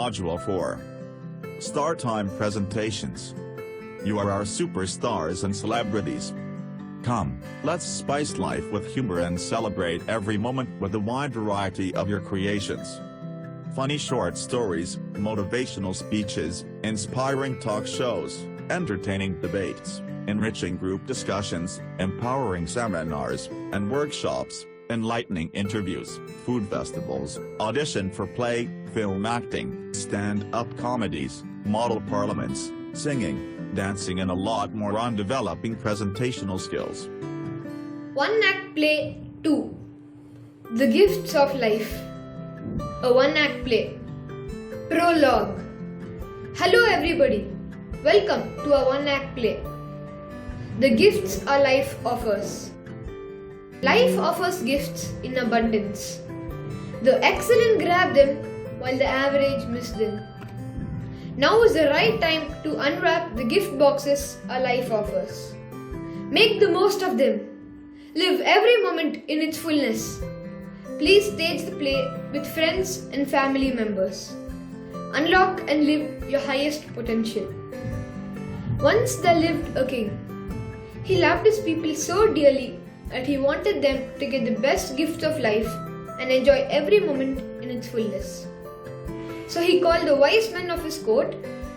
Module 4. Start time presentations. You are our superstars and celebrities. Come, let's spice life with humor and celebrate every moment with a wide variety of your creations. Funny short stories, motivational speeches, inspiring talk shows, entertaining debates, enriching group discussions, empowering seminars and workshops, enlightening interviews, food festivals, audition for play, film acting, stand-up comedies, model parliaments, singing, dancing and a lot more on developing presentational skills. One-act play 2. The Gifts of Life. A one-act play. Prologue. Hello everybody. Welcome to a one-act play. The gifts our life offers. Life offers gifts in abundance. The excellent grab them while the average miss them. Now is the right time to unwrap the gift boxes our life offers. Make the most of them. Live every moment in its fullness. Please stage the play with friends and family members. Unlock and live your highest potential. Once there lived a king. He loved his people so dearly that he wanted them to get the best gift of life and enjoy every moment in its fullness. So he called the wise men of his court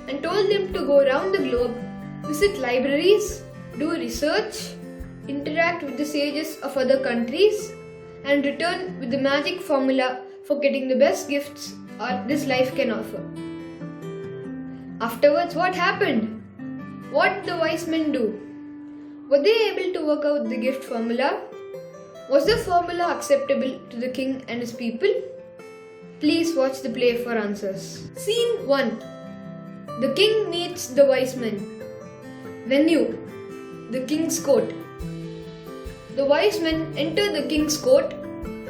and told them to go around the globe, visit libraries, do research, interact with the sages of other countries, and return with the magic formula for getting the best gifts this life can offer. Afterwards, what happened? What did the wise men do? Were they able to work out the gift formula? Was the formula acceptable to the king and his people? Please watch the play for answers. Scene 1. The king meets the wise men. Venue: the king's court. The wise men enter the king's court,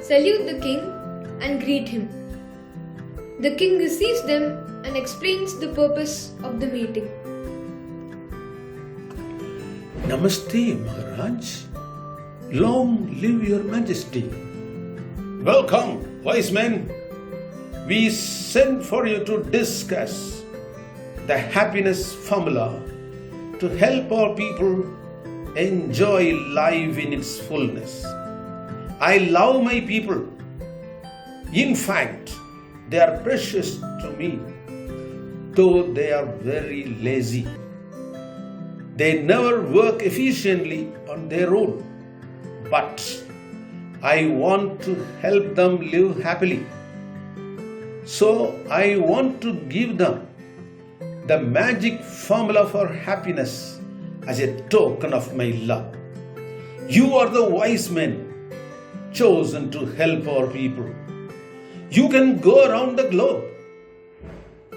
salute the king, and greet him. The king receives them and explains the purpose of the meeting. Namaste, Maharaj. Long live your majesty. Welcome, wise men. We sent for you to discuss the happiness formula to help our people enjoy life in its fullness. I love my people. In fact, they are precious to me, though they are very lazy. They never work efficiently on their own, but I want to help them live happily. So I want to give them the magic formula for happiness as a token of my love. You are the wise men chosen to help our people. You can go around the globe.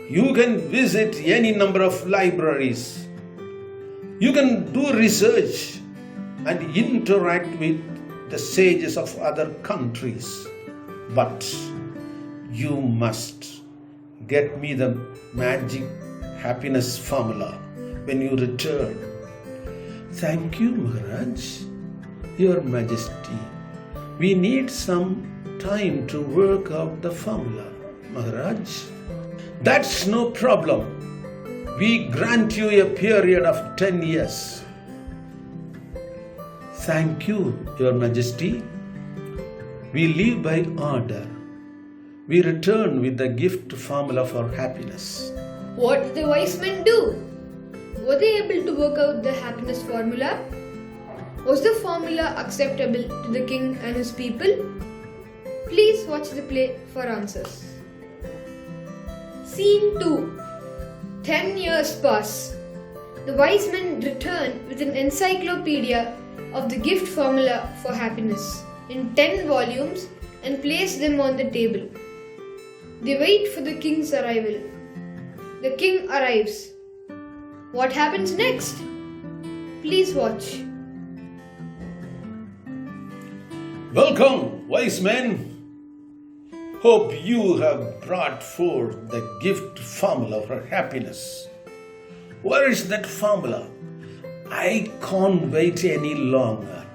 You can visit any number of libraries. You can do research and interact with the sages of other countries. But you must get me the magic happiness formula when you return. Thank you, Maharaj, Your Majesty. We need some time to work out the formula, Maharaj. That's no problem. We grant you a period of 10 years. Thank you, Your Majesty. We live by order. We return with the gift formula for happiness. What did the wise men do? Were they able to work out the happiness formula? Was the formula acceptable to the king and his people? Please watch the play for answers. Scene 2. 10 years pass. The wise men return with an encyclopedia of the gift formula for happiness in 10 volumes and place them on the table. They wait for the king's arrival. The king arrives. What happens next? Please watch. Welcome, wise men. Hope you have brought forth the gift formula for happiness. Where is that formula? I can't wait any longer.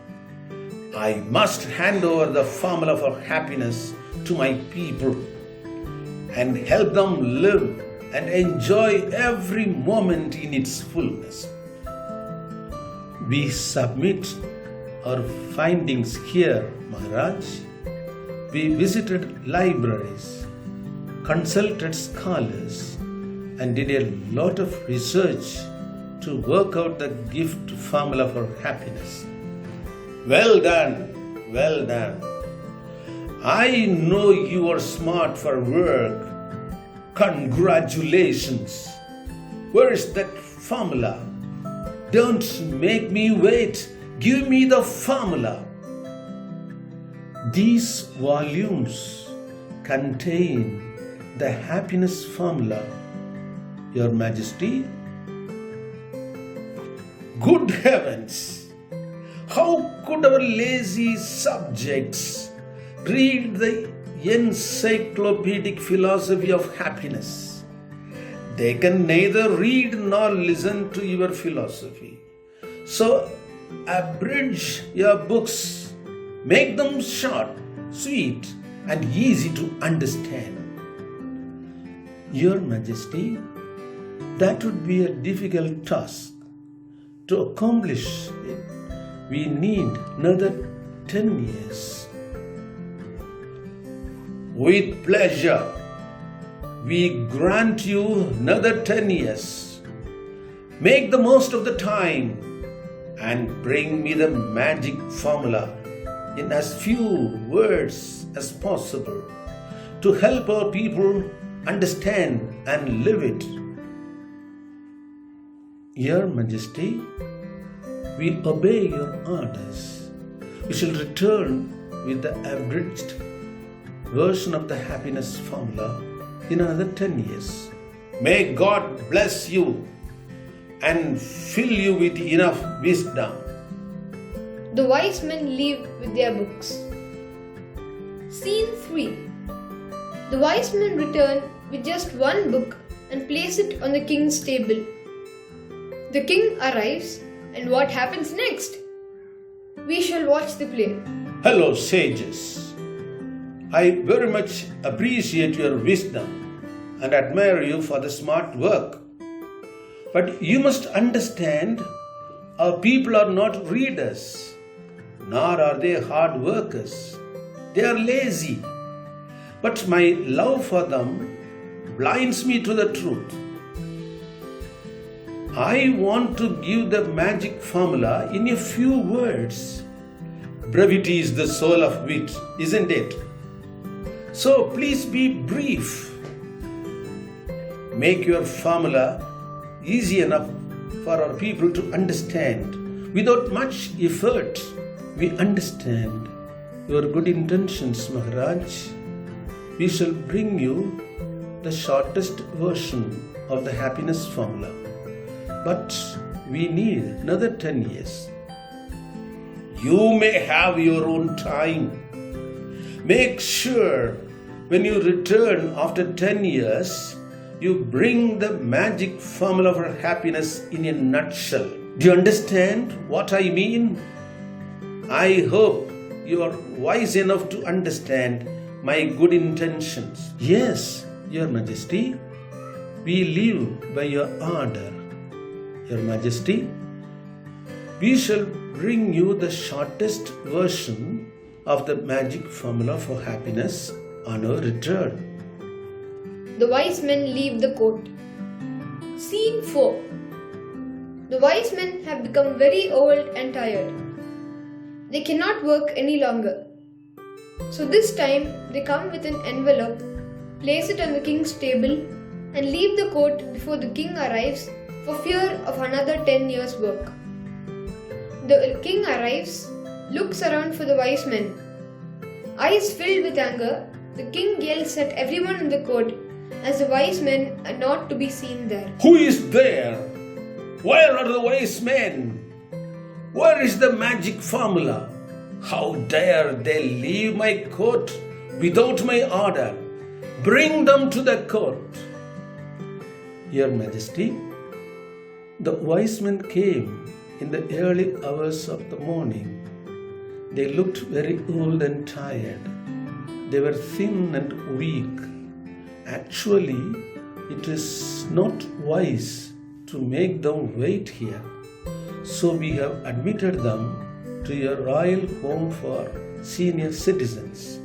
I must hand over the formula for happiness to my people. and help them live and enjoy every moment in its fullness. We submit our findings here, Maharaj. We visited libraries, consulted scholars, and did a lot of research to work out the gift formula for happiness. Well done, well done. I know you are smart for work. Congratulations. Where is that formula? Don't make me wait. Give me the formula. These volumes contain the happiness formula, Your Majesty. Good heavens! How could our lazy subjects read the encyclopedic philosophy of happiness? They can neither read nor listen to your philosophy. So, abridge your books, make them short, sweet, and easy to understand. Your Majesty, that would be a difficult task. To accomplish it, we need another 10 years. With pleasure, we grant you another 10 years. Make the most of the time and bring me the magic formula in as few words as possible to help our people understand and live it. Your Majesty, we obey your orders. We shall return with the abridged version of the happiness formula in another 10 years. May God bless you and fill you with enough wisdom. The wise men leave with their books. Scene 3. The wise men return with just one book and place it on the king's table. The king arrives, and what happens next? We shall watch the play. Hello, sages. I very much appreciate your wisdom and admire you for the smart work. But you must understand, our people are not readers, nor are they hard workers. They are lazy. But my love for them blinds me to the truth. I want to give the magic formula in a few words. Brevity is the soul of wit, isn't it? So please be brief. Make your formula easy enough for our people to understand. Without much effort, we understand your good intentions, Maharaj. We shall bring you the shortest version of the happiness formula. But we need another 10 years. You may have your own time. Make sure when you return after 10 years, you bring the magic formula for happiness in a nutshell. Do you understand what I mean? I hope you are wise enough to understand my good intentions. Yes, Your Majesty, we live by your order. Your Majesty, we shall bring you the shortest version of the magic formula for happiness on our return. The wise men leave the court. Scene 4. The wise men have become very old and tired. They cannot work any longer. So this time they come with an envelope, place it on the king's table, and leave the court before the king arrives for fear of another 10 years' work. The king arrives, looks around for the wise men. Eyes filled with anger, the king yells at everyone in the court as the wise men are not to be seen there. Who is there? Where are the wise men? Where is the magic formula? How dare they leave my court without my order? Bring them to the court. Your Majesty, the wise men came in the early hours of the morning. They looked very old and tired. They were thin and weak. Actually, it is not wise to make them wait here. So we have admitted them to a royal home for senior citizens.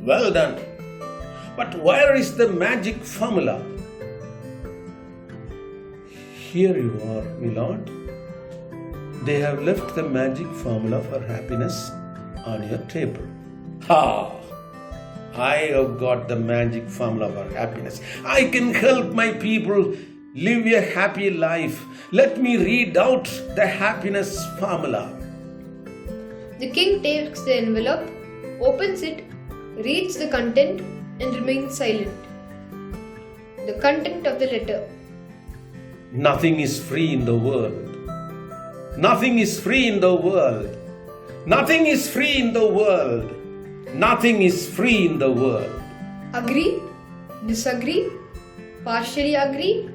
Well done. But where is the magic formula? Here you are, my lord. They have left the magic formula for happiness on your table. Ha! I have got the magic formula for happiness. I can help my people live a happy life. Let me read out the happiness formula. The king takes the envelope, opens it, reads the content, and remains silent. The content of the letter. Nothing is free in the world. Nothing is free in the world. Nothing is free in the world. Nothing is free in the world. Agree? Disagree? Partially agree?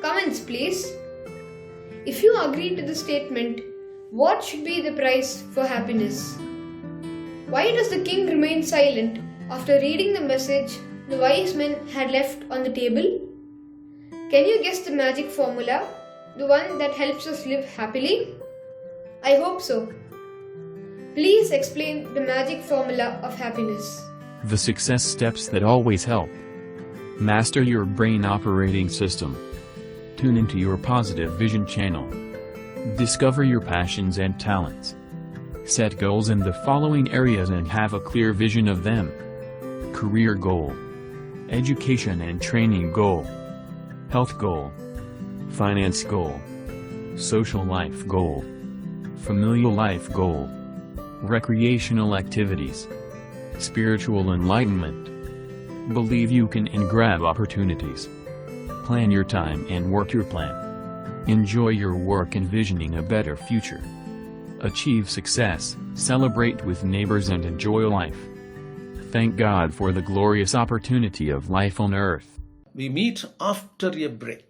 Comments please. If you agree to the statement, what should be the price for happiness? Why does the king remain silent after reading the message the wise men had left on the table? Can you guess the magic formula? The one that helps us live happily? I hope so. Please explain the magic formula of happiness. The success steps that always help. Master your brain operating system. Tune into your positive vision channel. Discover your passions and talents. Set goals in the following areas and have a clear vision of them. Career goal. Education and training goal. Health goal. Finance goal. Social life goal. Familial life goal. Recreational activities. Spiritual enlightenment. Believe you can and grab opportunities. Plan your time and work your plan. Enjoy your work envisioning a better future. Achieve success, celebrate with neighbors and enjoy life. Thank God for the glorious opportunity of life on earth. We meet after a break.